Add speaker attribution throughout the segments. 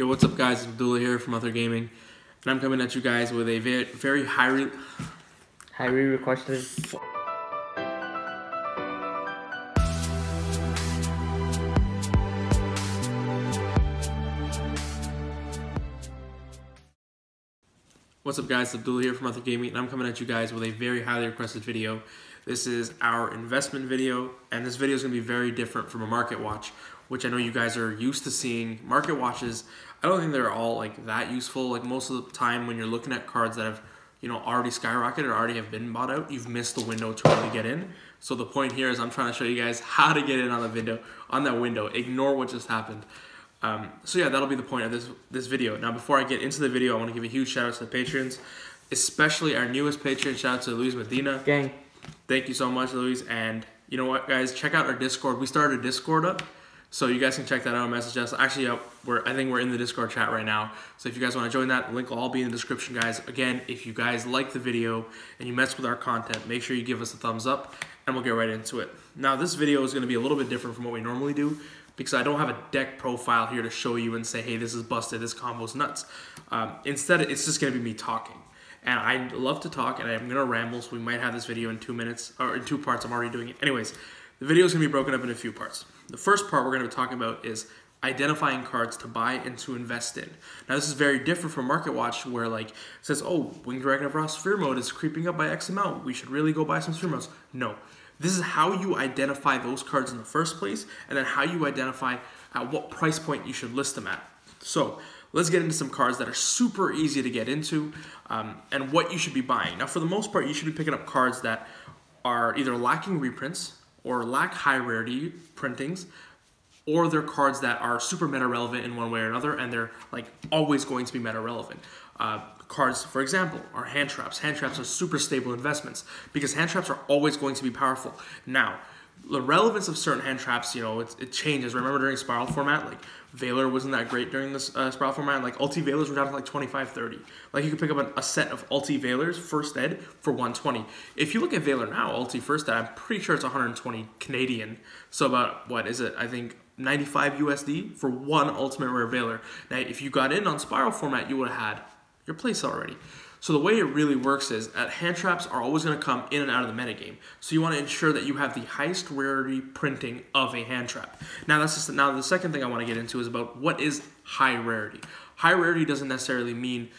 Speaker 1: Yo, what's up guys, it's Abdullah here from Ather Gaming, and I'm coming at you guys with a very highly
Speaker 2: requested.
Speaker 1: What's up guys, it's Abdullah here from Ather Gaming, and I'm coming at you guys with a very highly requested video. This is our investment video, and this video is going to be very different from a market watch, which I know you guys are used to seeing. Market watches, I don't think they're all like that useful. Like most of the time when you're looking at cards that have, already skyrocketed or already have been bought out, you've missed the window to really get in. So the point here is I'm trying to show you guys how to get in on that window. Ignore what just happened. So yeah, that'll be the point of this video. Now, before I get into the video, I want to give a huge shout out to the patrons, especially our newest patron. Shout out to Luis Medina.
Speaker 2: Gang.
Speaker 1: Thank you so much, Luis. And you know what, guys? Check out our Discord. We started a Discord up, so you guys can check that out and message us. Actually, I think we're in the Discord chat right now. So if you guys want to join that, the link will all be in the description, guys. Again, if you guys like the video and you mess with our content, make sure you give us a thumbs up, and we'll get right into it. Now, this video is going to be a little bit different from what we normally do, because I don't have a deck profile here to show you and say, hey, this is busted, this combo's nuts. Instead, it's just going to be me talking. And I love to talk, and I'm going to ramble, so we might have this video in 2 minutes, or in 2 parts. I'm already doing it. Anyways, the video is going to be broken up in a few parts. The first part we're going to be talking about is identifying cards to buy and to invest in. Now, this is very different from Market Watch, where like it says, oh, Winged Dragon of Ra Sphere Mode is creeping up by X amount. We should really go buy some Sphere Modes. No. This is how you identify those cards in the first place, and then how you identify at what price point you should list them at. So let's get into some cards that are super easy to get into, and what you should be buying. Now, for the most part, you should be picking up cards that are either lacking reprints or lack high rarity printings, or they're cards that are super meta relevant in one way or another, and they're like always going to be meta relevant. Cards, for example, are hand traps. Hand traps are super stable investments because hand traps are always going to be powerful. Now, the relevance of certain hand traps, it changes. Remember during Spiral format, like Valor wasn't that great during this Spiral format. Like Ulti Valors were down to like 25, 30. Like you could pick up a set of Ulti Valors first ed for 120. If you look at Valor now, Ulti first ed, I'm pretty sure it's 120 Canadian. So about, what is it? I think 95 USD for one Ultimate Rare Valor. Now, if you got in on Spiral format, you would have had your place already. So the way it really works is that hand traps are always going to come in and out of the metagame. So you want to ensure that you have the highest rarity printing of a hand trap. Now now the second thing I want to get into is about what is high rarity. High rarity doesn't necessarily mean,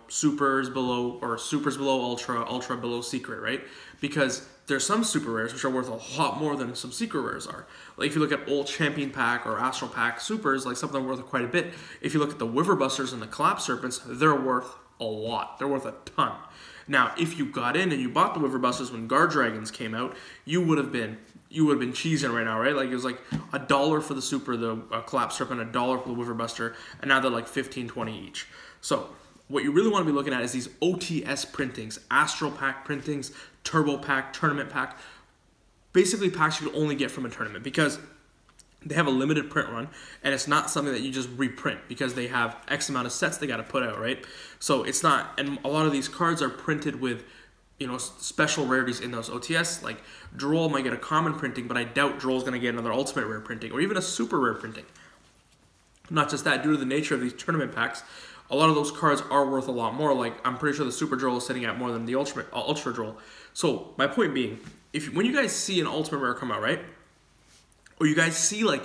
Speaker 1: supers below or supers below ultra, ultra below secret, right? Because there's some super rares which are worth a lot more than some secret rares are. Like if you look at old champion pack or astral pack supers, like some of them are worth quite a bit. If you look at the Wiver Busters and the Collapse Serpents, they're worth a lot. They're worth a ton. Now, if you got in and you bought the Wiver Busters when Guard Dragons came out, you would have been cheesing right now, right? Like it was like $1 for the super, the Collapse Serpent, $1 for the Wiver Buster, and now they're like 15, 20 each. So what you really want to be looking at is these OTS printings, Astral Pack printings, Turbo Pack, Tournament Pack, basically packs you could only get from a tournament, because they have a limited print run, and it's not something that you just reprint because they have X amount of sets they got to put out, right? So it's not, and a lot of these cards are printed with, special rarities in those OTS. Like Droll might get a common printing, but I doubt Droll's going to get another ultimate rare printing or even a super rare printing. Not just that, due to the nature of these tournament packs, a lot of those cards are worth a lot more. Like I'm pretty sure the super Droll is sitting at more than the ultra Droll. So my point being, when you guys see an ultimate rare come out, right? Or you guys see like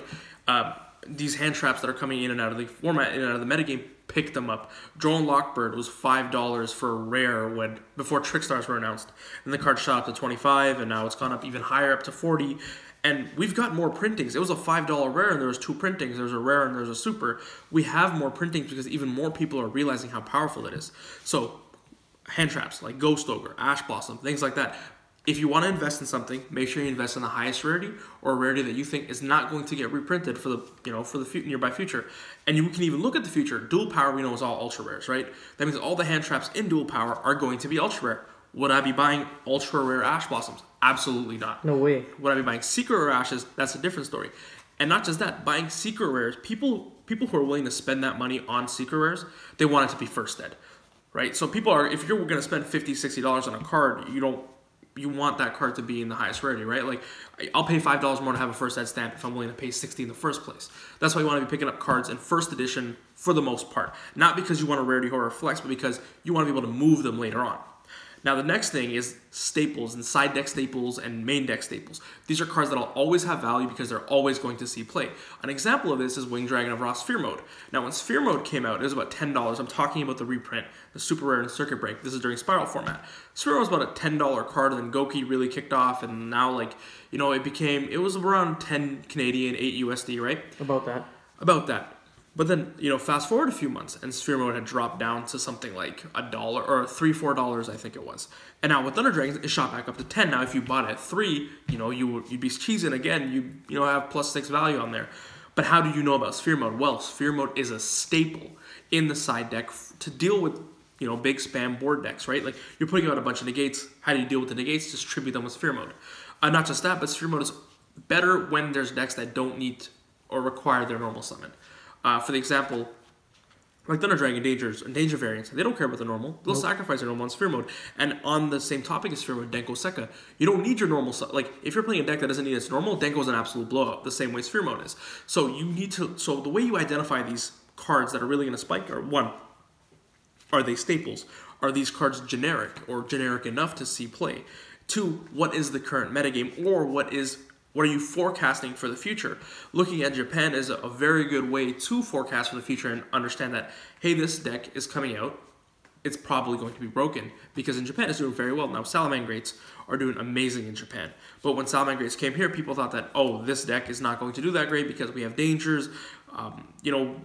Speaker 1: these hand traps that are coming in and out of the format, in and out of the metagame, pick them up. Drone Lockbird was $5 for a rare before Trick Stars were announced. And the card shot up to 25, and now it's gone up even higher, up to 40. And we've got more printings. It was a $5 rare, and there was 2 printings. There's a rare and there's a super. We have more printings because even more people are realizing how powerful it is. So hand traps like Ghost Ogre, Ash Blossom, things like that. If you want to invest in something, make sure you invest in the highest rarity, or a rarity that you think is not going to get reprinted for the nearby future. And you can even look at the future. Dual power, we know, is all ultra rares, right? That means all the hand traps in dual power are going to be ultra rare. Would I be buying ultra rare Ash Blossoms? Absolutely not.
Speaker 2: No way.
Speaker 1: Would I be buying secret rare Ashes? That's a different story. And not just that, buying secret rares, people who are willing to spend that money on secret rares, they want it to be first ed, right? So people are, if you're going to spend $50, $60 on a card, you want that card to be in the highest rarity, right? Like, I'll pay $5 more to have a first ed stamp if I'm willing to pay $60 in the first place. That's why you want to be picking up cards in first edition for the most part. Not because you want a rarity horror flex, but because you want to be able to move them later on. Now the next thing is staples and side deck staples and main deck staples. These are cards that'll always have value because they're always going to see play. An example of this is Winged Dragon of Ra Sphere Mode. Now when Sphere Mode came out, it was about $10. I'm talking about the reprint, the super rare and circuit break. This is during Spiral format. Sphere Mode was about a $10 card, and then Goki really kicked off, and now it was around 10 Canadian, 8 USD, right?
Speaker 2: About that.
Speaker 1: About that. But then, fast forward a few months, and Sphere Mode had dropped down to something like $1 or $3-4, I think it was. And now with Thunder Dragons, it shot back up to 10. Now, if you bought it at 3, you'd be cheesing again. You have +6 value on there. But how do you know about Sphere Mode? Well, Sphere Mode is a staple in the side deck to deal with, big spam board decks, right? Like, you're putting out a bunch of negates. How do you deal with the negates? Distribute them with Sphere Mode. Not just that, but Sphere Mode is better when there's decks that don't need or require their normal summon. For the example, like Thunder Dragon Dangers and Danger variants, they don't care about the normal. They'll sacrifice their normal on Sphere Mode. And on the same topic as Sphere Mode, Denko Sekka, you don't need your normal. Like, if you're playing a deck that doesn't need its normal, Denko's an absolute blowout, the same way Sphere Mode is. So the way you identify these cards that are really going to spike are, one, are they staples? Are these cards generic or generic enough to see play? Two, what is the current metagame, or what are you forecasting for the future? Looking at Japan is a very good way to forecast for the future and understand that, hey, this deck is coming out. It's probably going to be broken because in Japan it's doing very well. Now, Salamangreats are doing amazing in Japan. But when Salamangreats came here, people thought that, oh, this deck is not going to do that great because we have dangers.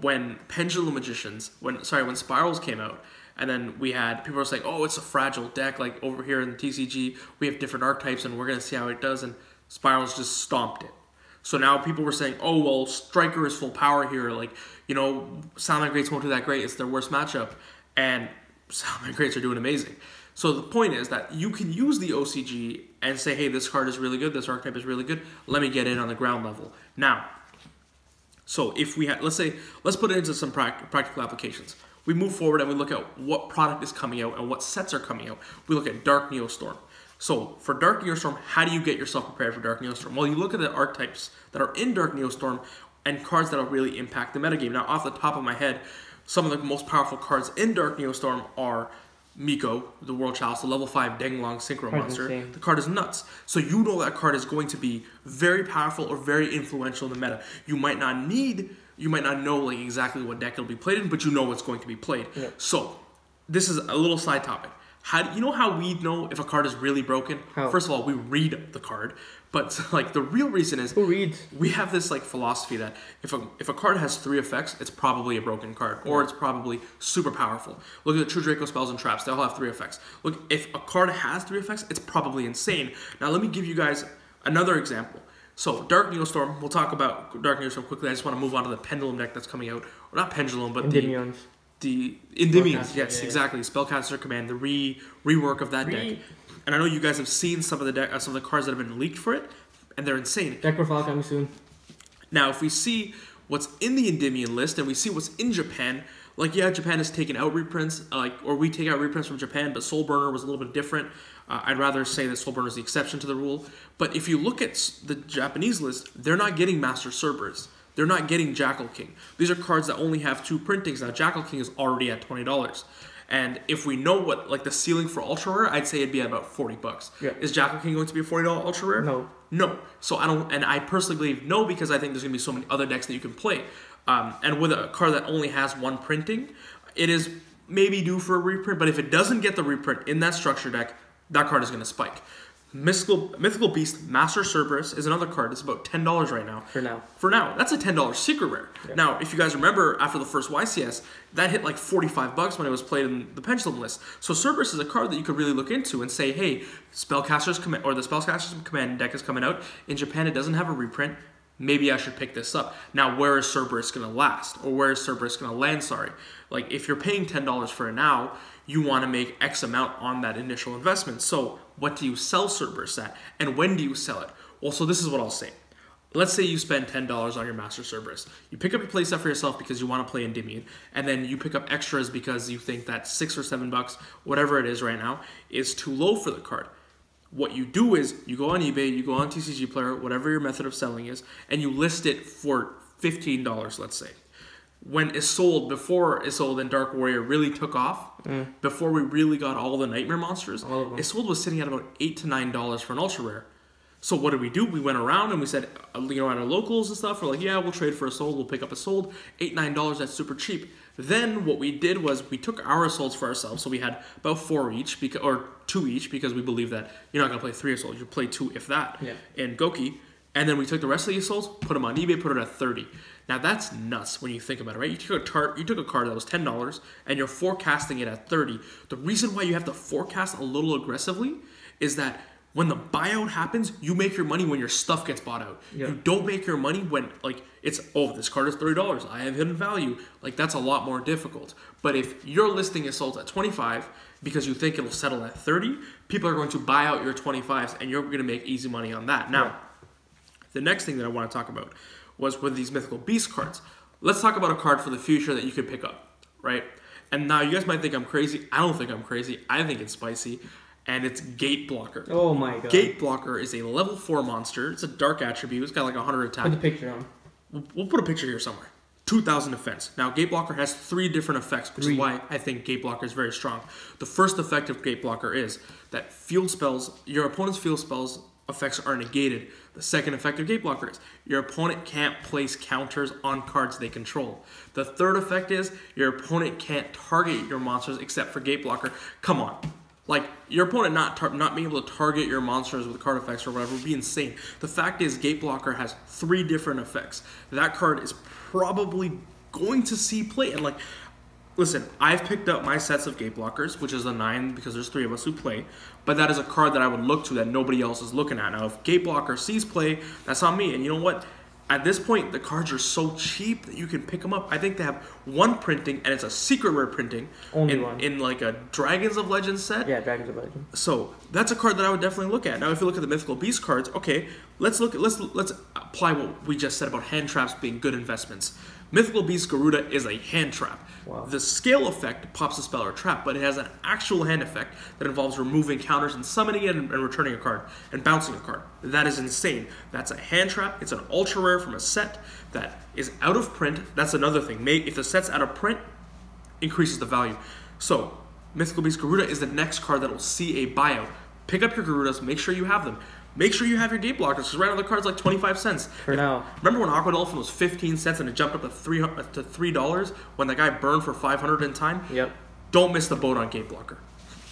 Speaker 1: When Pendulum Magicians, when Spirals came out, and then we had, people were saying, oh, it's a fragile deck. Like over here in the TCG, we have different archetypes and we're going to see how it does. And Spirals just stomped it. So now people were saying, oh, well, Striker is full power here. Like, Salamangreats won't do that great. It's their worst matchup. And Salamangreats are doing amazing. So the point is that you can use the OCG and say, hey, this card is really good. This archetype is really good. Let me get in on the ground level. Now, so if we had, let's put it into some practical applications. We move forward and we look at what product is coming out and what sets are coming out. We look at Dark Neostorm. So for Dark Neostorm, how do you get yourself prepared for Dark Neostorm? Well, you look at the archetypes that are in Dark Neostorm and cards that will really impact the metagame. Now, off the top of my head, some of the most powerful cards in Dark Neostorm are Miko, the World Chalice, the level 5 Denglong Synchro Monster.
Speaker 2: Insane.
Speaker 1: The card is nuts. So you know that card is going to be very powerful or very influential in the meta. You might not know like exactly what deck it'll be played in, but you know it's going to be played.
Speaker 2: Yeah.
Speaker 1: So this is a little side topic. You know how we know if a card is really broken?
Speaker 2: How?
Speaker 1: First of all, we read the card, but like the real reason is
Speaker 2: Who reads?
Speaker 1: we have this like philosophy that if a card has 3 effects, it's probably a broken card, or it's probably super powerful. Look at the True Draco spells and traps; they all have 3 effects. Look, if a card has 3 effects, it's probably insane. Now let me give you guys another example. So Dark Neostorm, we'll talk about Dark Neostorm quickly. I just want to move on to the Pendulum deck that's coming out, or not Pendulum, but
Speaker 2: Endymions.
Speaker 1: the Endymions, yes,
Speaker 2: yeah.
Speaker 1: exactly. Spellcaster Command, the rework of that deck. And I know you guys have seen some of the cards that have been leaked for it, and they're insane.
Speaker 2: Deck profile coming soon.
Speaker 1: Now, if we see what's in the Endymion list and we see what's in Japan, like, yeah, Japan has taken out reprints, or we take out reprints from Japan, but Soulburner was a little bit different. I'd rather say that Soulburner is the exception to the rule. But if you look at the Japanese list, they're not getting Master Cerberus. They're not getting Jackal King. These are cards that only have 2 printings. Now, Jackal King is already at $20. And if we know what like the ceiling for Ultra Rare, I'd say it'd be at about $40.
Speaker 2: Yeah.
Speaker 1: Is Jackal King going to be a $40 Ultra Rare?
Speaker 2: No.
Speaker 1: No. So I personally believe no, because I think there's going to be so many other decks that you can play. And with a card that only has 1 printing, it is maybe due for a reprint, but if it doesn't get the reprint in that structure deck, that card is going to spike. Mythical Beast Master Cerberus is another card. It's about $10 right now. For now. That's a $10 secret rare.
Speaker 2: Yeah.
Speaker 1: Now, if you guys remember, after the first YCS, that hit like $45 when it was played in the Pendulum list. So Cerberus is a card that you could really look into and say, hey, Spellcaster's Command, or the Spellcaster's Command deck is coming out. In Japan, it doesn't have a reprint. Maybe I should pick this up. Now, where is Cerberus going to last? Or where is Cerberus going to land, sorry? Like, if you're paying $10 for it now, you want to make X amount on that initial investment. So what do you sell Cerberus at? And when do you sell it? Well, so this is what I'll say. Let's say you spend $10 on your Master Cerberus. You pick up your playset for yourself because you want to play Endymion, and then you pick up extras because you think that $6 or $7, whatever it is right now, is too low for the card. What you do is you go on eBay, you go on TCG Player, whatever your method of selling is, and you list it for $15, let's say. when before Isolde and Dark Warrior really took off, before we really got all the Nightmare monsters, Isolde was sitting at about $8 to $9 for an ultra rare. So what did we do? We went around and we said, at our locals and stuff, we're like, yeah, we'll trade for Isolde, we'll pick up Isolde, $8, $9, that's super cheap. Then what we did was we took our Isoldes for ourselves, so we had about 4 each, or 2 each, because we believe that you're not going to play 3 Isoldes, you play 2 if that, in Goki. And then we took the rest of the Isoldes, put them on eBay, put it at 30. Now that's nuts when you think about it, right? You took a card that was $10 and you're forecasting it at 30. The reason why you have to forecast a little aggressively is that when the buyout happens, you make your money when your stuff gets bought out. You don't make your money when it's, oh, this card is $30. I have hidden value. That's a lot more difficult. But if your listing is sold at 25 because you think it'll settle at 30, people are going to buy out your 25s and you're going to make easy money on that. Now, the next thing that I want to talk about was with these Mythical Beast cards. Let's talk about a card for the future that you could pick up, right? And now you guys might think I'm crazy. I don't think I'm crazy. I think it's spicy. And it's Gate Blocker.
Speaker 2: Oh my god.
Speaker 1: Gate Blocker is a level 4 monster. It's a dark attribute. It's got 100 attack.
Speaker 2: Put the picture on.
Speaker 1: We'll put a picture here somewhere. 2,000 defense. Now, Gate Blocker has 3 different effects, which is why I think Gate Blocker is very strong. The first effect of Gate Blocker is that field spells, your opponent's field spells effects are negated. The second effect of Gate Blocker is your opponent can't place counters on cards they control. The third effect is your opponent can't target your monsters except for Gate Blocker. Come on. Your opponent not being able to target your monsters with card effects or whatever would be insane. The fact is, Gate Blocker has 3 different effects. That card is probably going to see play. And listen, I've picked up my sets of Gate Blockers, which is a 9 because there's 3 of us who play. But that is a card that I would look to that nobody else is looking at. Now, if Gate Blocker sees play, that's on me. And you know what? At this point, the cards are so cheap that you can pick them up. I think they have 1 printing, and it's a secret rare printing.
Speaker 2: Only one.
Speaker 1: In a Dragons of Legends set.
Speaker 2: Yeah, Dragons of Legends.
Speaker 1: So that's a card that I would definitely look at. Now, if you look at the Mythical Beast cards, okay, let's apply what we just said about hand traps being good investments. Mythical Beast Garuda is a hand trap.
Speaker 2: Wow.
Speaker 1: The scale effect pops a spell or trap, but it has an actual hand effect that involves removing counters and summoning it and returning a card and bouncing a card. That is insane. That's a hand trap. It's an ultra rare from a set that is out of print. That's another thing. If the set's out of print, increases the value. So Mythical Beast Garuda is the next card that will see a buyout. Pick up your Garudas. Make sure you have them. Make sure you have your Gate Blockers, because right now the card's 25 cents.
Speaker 2: For now.
Speaker 1: Remember when Aqua Dolphin was 15 cents and it jumped up to $3 when the guy burned for 500 in time?
Speaker 2: Yep.
Speaker 1: Don't miss the boat on Gate Blocker.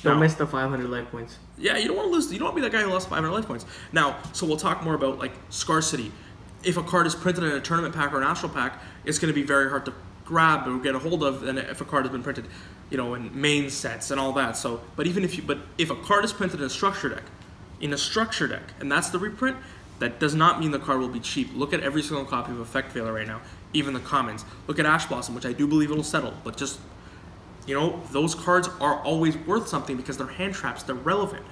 Speaker 2: Don't miss the 500 life points.
Speaker 1: Yeah, you don't want to lose. You don't want to be that guy who lost 500 life points. Now, so we'll talk more about scarcity. If a card is printed in a tournament pack or an astral pack, it's going to be very hard to grab or get a hold of than if a card has been printed, in main sets and all that. So, but if a card is printed in a structure deck, and that's the reprint, that does not mean the card will be cheap. Look at every single copy of Effect Veiler right now, even the commons. Look at Ash Blossom, which I do believe it'll settle, but just, those cards are always worth something because they're hand traps, they're relevant.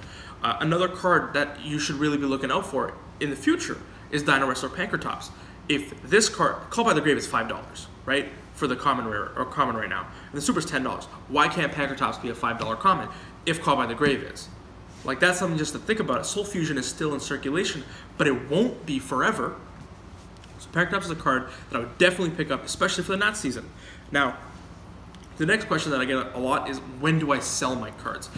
Speaker 1: Another card that you should really be looking out for in the future is Dino Wrestler Pankratops. If this card, Called by the Grave is $5, right? For the common rare, or common right now. And the super's $10. Why can't Pankratops be a $5 common if Called by the Grave is? That's something just to think about. Soul Fusion is still in circulation, but it won't be forever. So Pankratops is a card that I would definitely pick up, especially for the Nat season. Now, the next question that I get a lot is, when do I sell my cards?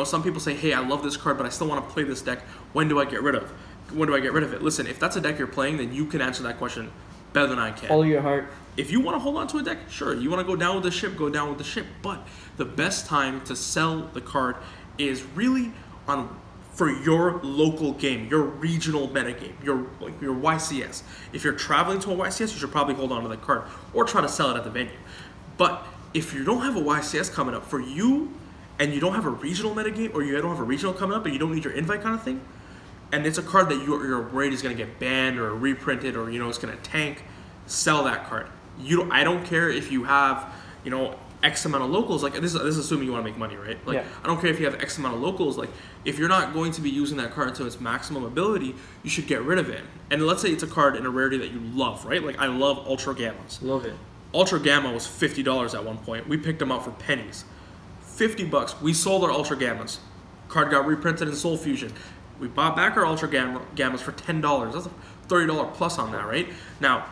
Speaker 1: Some people say, hey, I love this card, but I still want to play this deck. When do I get rid of it? Listen, if that's a deck you're playing, then you can answer that question better than I can.
Speaker 2: Follow your heart.
Speaker 1: If you want to hold on to a deck, sure. You want to go down with the ship, go down with the ship. But the best time to sell the card is really for your local game, your regional metagame, your YCS. If you're traveling to a YCS, you should probably hold on to that card or try to sell it at the venue. But if you don't have a YCS coming up for you, and you don't have a regional metagame, or you don't have a regional coming up, and you don't need your invite kind of thing, and it's a card that you're worried is going to get banned or reprinted, or it's going to tank, sell that card. I don't care if you have X amount of locals, this is assuming you want to make money, right?
Speaker 2: Yeah.
Speaker 1: I don't care if you have X amount of locals, if you're not going to be using that card to its maximum ability, you should get rid of it. And let's say it's a card in a rarity that you love, right? I love Ultra Gammas.
Speaker 2: Love it.
Speaker 1: Ultra Gamma was $50 at one point. We picked them up for pennies. $50. We sold our Ultra Gammas. Card got reprinted in Soul Fusion. We bought back our Ultra Gammas for $10. That's a $30 plus on that, right? Now,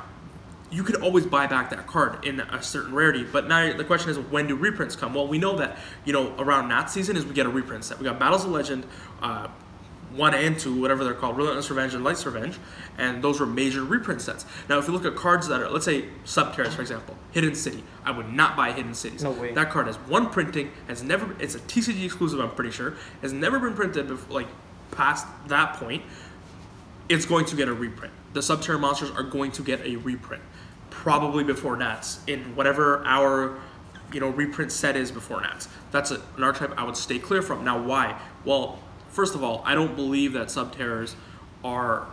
Speaker 1: you could always buy back that card in a certain rarity. But now the question is, when do reprints come? Well, we know that, you know, around Nat season is we get a reprint set. We got Battles of Legend, 1 and 2, whatever they're called, Relentless Revenge and Light's Revenge, and those were major reprint sets. Now, if you look at cards that are, let's say, Subterrace, for example, Hidden City, I would not buy Hidden Cities.
Speaker 2: No way.
Speaker 1: That card has one printing, it's a TCG exclusive, I'm pretty sure, has never been printed before, like, past that point. It's going to get a reprint. The Subterra monsters are going to get a reprint, probably before Nats, in whatever our, you know, reprint set is before Nats. That's an archetype I would stay clear from. Now, why? Well, first of all, I don't believe that Subterrors are,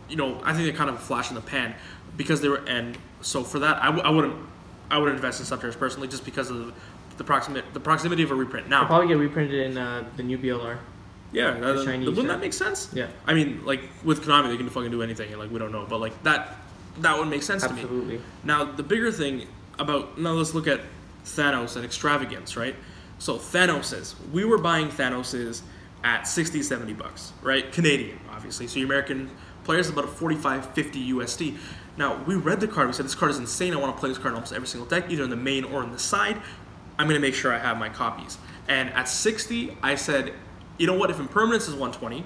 Speaker 1: you know, I think they're kind of a flash in the pan, because they were, and so for that, I wouldn't invest in Subterrors personally, just because of the proximity of a reprint. Now,
Speaker 2: I'll probably get reprinted in the new BLR.
Speaker 1: Yeah, wouldn't that make sense?
Speaker 2: Yeah.
Speaker 1: I mean, like, with Konami, they can fucking do anything, and, like, we don't know. But, like, that would make sense to me.
Speaker 2: Absolutely.
Speaker 1: Now, the bigger thing about... Now, let's look at Thanos and Extravagance, right? So, we were buying Thanos's at 60, 70 bucks, right? Canadian, obviously. So, your American players, about 45, 50 USD. Now, we read the card. We said, this card is insane. I want to play this card in almost every single deck, either in the main or in the side. I'm going to make sure I have my copies. And at 60, I said... You know what? If Impermanence is 120,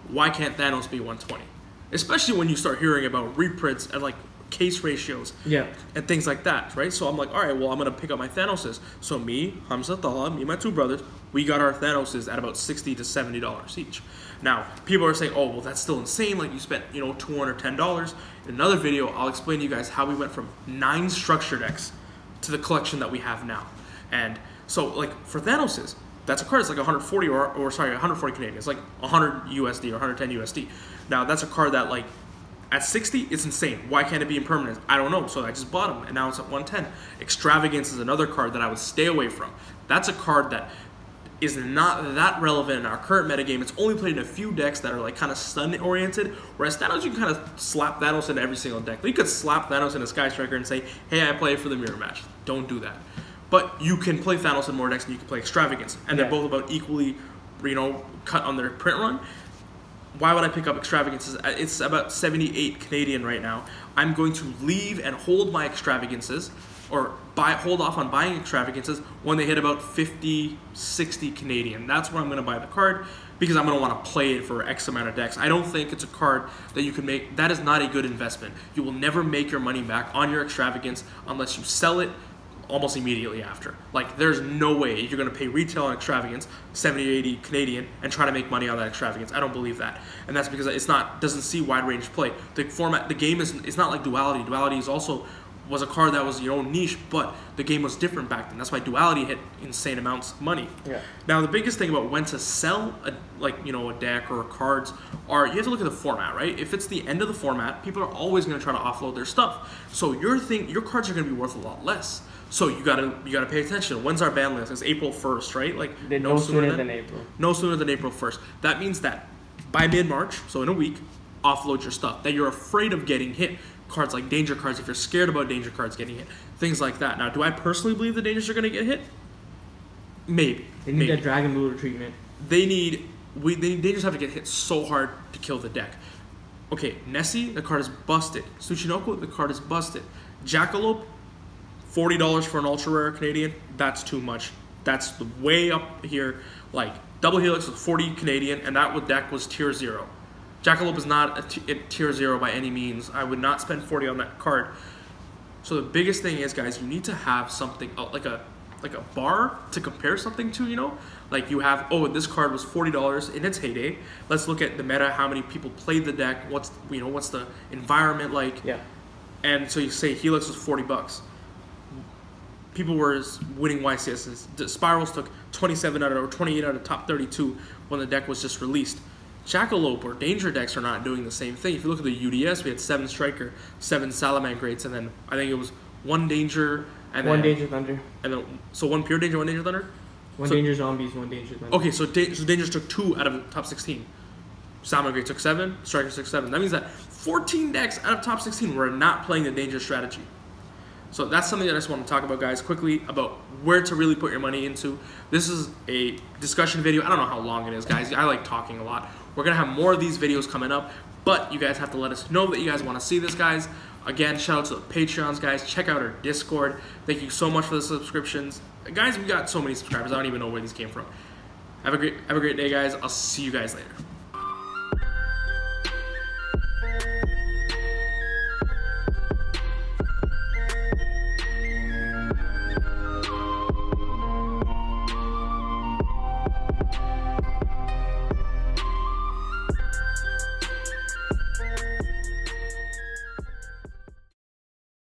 Speaker 1: why can't Thanos be 120? Especially when you start hearing about reprints and, like, case ratios and things like that, right? So I'm like, all right, well, I'm going to pick up my Thanoses. So me, Hamza, Talha, me and my two brothers, we got our Thanoses at about $60 to $70 each. Now, people are saying, oh, well, that's still insane. Like, you spent, you know, $210. In another video, I'll explain to you guys how we went from 9 structure decks to the collection that we have now. And so, like, for Thanoses, that's a card. It's like 140 or sorry, 140 Canadian. It's like 100 USD or 110 USD. Now that's a card that, like, at 60, it's insane. Why can't it be Impermanence? I don't know. So I just bought them, and now it's at 110. Extravagance is another card that I would stay away from. That's a card that is not that relevant in our current metagame. It's only played in a few decks that are, like, kind of stun oriented. Whereas Thanos, you can kind of slap Thanos into every single deck. You could slap Thanos in a Sky Striker and say, hey, I play for the mirror match. Don't do that. But you can play Thanos in more decks than you can play Extravagance. And they're both about equally, you know, cut on their print run. Why would I pick up Extravagances? It's about 78 Canadian right now. I'm going to leave and hold my Extravagances, or hold off on buying Extravagances when they hit about 50, 60 Canadian. That's when I'm going to buy the card, because I'm going to want to play it for X amount of decks. I don't think it's a card that you can make. That is not a good investment. You will never make your money back on your Extravagance unless you sell it almost immediately after. Like, there's no way you're going to pay retail on Extravagance, 70 or 80 Canadian, and try to make money on that Extravagance. I don't believe that. And that's because doesn't see wide range play. The game is not like Duality. Duality was a card that was, you know, niche, but the game was different back then. That's why Duality hit insane amounts of money. Yeah. Now, the biggest thing about when to sell a deck or cards are, you have to look at the format, right? If it's the end of the format, people are always going to try to offload their stuff. So your cards are going to be worth a lot less. So you gotta pay attention. When's our ban list? It's April 1st, right? Like,
Speaker 2: no sooner than April.
Speaker 1: No sooner than April 1st. That means that by mid-March, so in a week, offload your stuff that you're afraid of getting hit. Cards like danger cards, if you're scared about danger cards getting hit, things like that. Now, do I personally believe the dangers are going to get hit? Maybe.
Speaker 2: They need that Dragon Booter treatment.
Speaker 1: Dangers have to get hit so hard to kill the deck. Okay, Nessie, the card is busted. Tsuchinoko, the card is busted. Jackalope, $40 for an ultra rare Canadian, that's too much. That's way up here. Like, Double Helix was 40 Canadian, and that deck was tier 0. Jackalope is not a tier 0 by any means. I would not spend 40 on that card. So the biggest thing is, guys, you need to have something like a bar to compare something to, you know? Like, you have, oh, this card was $40 in its heyday. Let's look at the meta, how many people played the deck, what's the environment like. Yeah. And so you say Helix was 40 bucks. People were winning YCSs. The Spirals took 27 out of, or 28 out of top 32 when the deck was just released. Jackalope or Danger decks are not doing the same thing. If you look at the UDS, we had 7 Striker, 7 Salamangreats, and then I think it was 1 Danger and
Speaker 2: 1 Danger Thunder.
Speaker 1: And then, so 1 Pure Danger, 1 Danger Thunder?
Speaker 2: 1 Danger Zombies, 1 Danger Thunder.
Speaker 1: Okay, so Dangers took 2 out of the top 16. Salamangreat took 7, Striker took 7. That means that 14 decks out of top 16 were not playing the Danger strategy. So that's something that I just want to talk about, guys, quickly, about where to really put your money into. This is a discussion video. I don't know how long it is, guys. I like talking a lot. We're going to have more of these videos coming up, but you guys have to let us know that you guys want to see this, guys. Again, shout out to the Patreons, guys. Check out our Discord. Thank you so much for the subscriptions. Guys, we got so many subscribers. I don't even know where these came from. Have a great day, guys. I'll see you guys later.